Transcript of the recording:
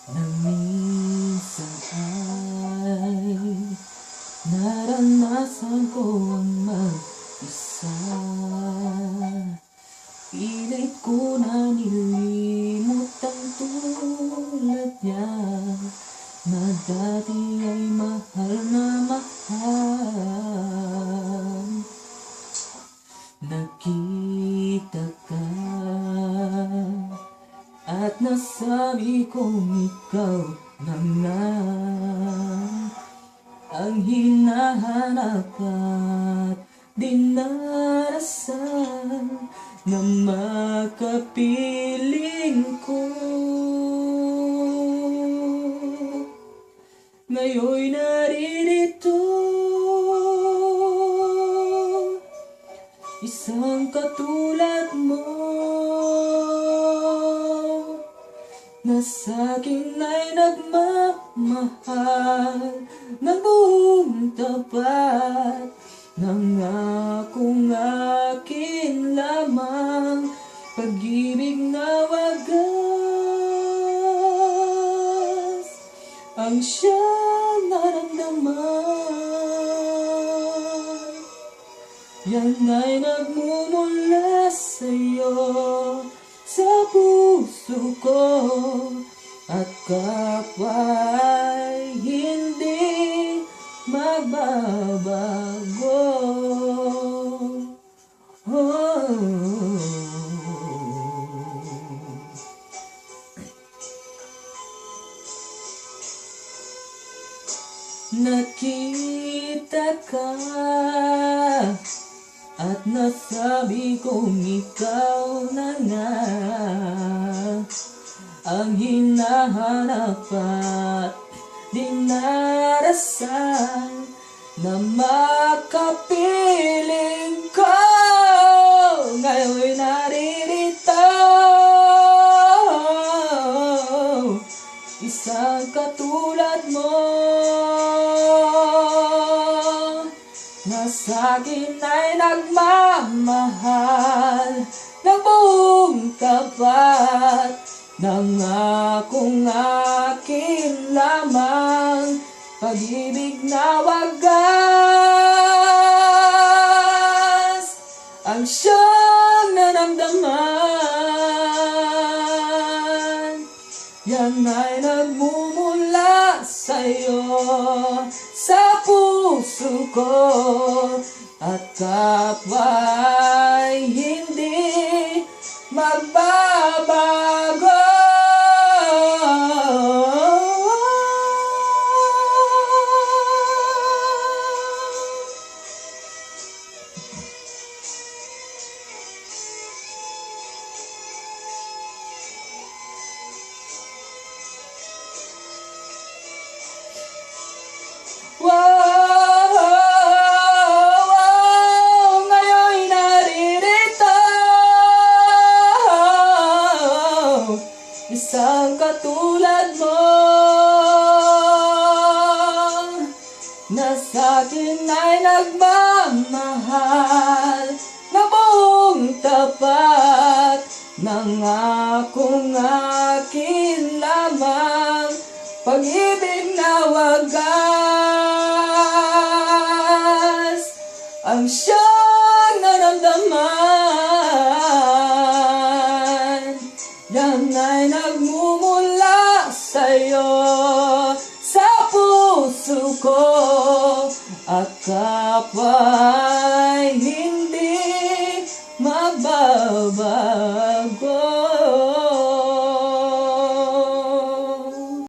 Na minsan ay naranasan ko ang mag-isa. Pilit ko na nilimot ang tulad niya, na dati ay mahal na mahal. Nakita ka at nasabi kong ikaw na nga ang hinahanap at dinarasan na makapiling ko. Ngayon'y naririto, isang katulad mo, na sa'kin ay nagmamahal ng buong tapat. Nangakong akin lamang, pag-ibig na wagas ang siyang naramdaman. Yan ay nagmumula sa'yo, sa puso ko, at kapwa'y hindi magbabago. Nakita ka at nasabi kong ikaw na nga ang hinahanap at dinarasan na makapiling ko. Ngayon'y naririto, isang katulad mo, na sa'kin ay nagmamahal ng buong tapat. Nangakong akin lamang, pag-ibig na wagas ang siyang naramdaman. Yan ay nagmumula sa'yo, sa puso ko, at kapwa'y hindi magbabago. Ngayon'y naririto, isang katulad mo, na sa'kin ay nagmamahal na buong tapat. Nangakong akin lamang, pag-ibig na wagas ang siyang naramdaman. Yan ay nagmumula sa'yo, sa puso ko, at kapwa'y hindi magbabago.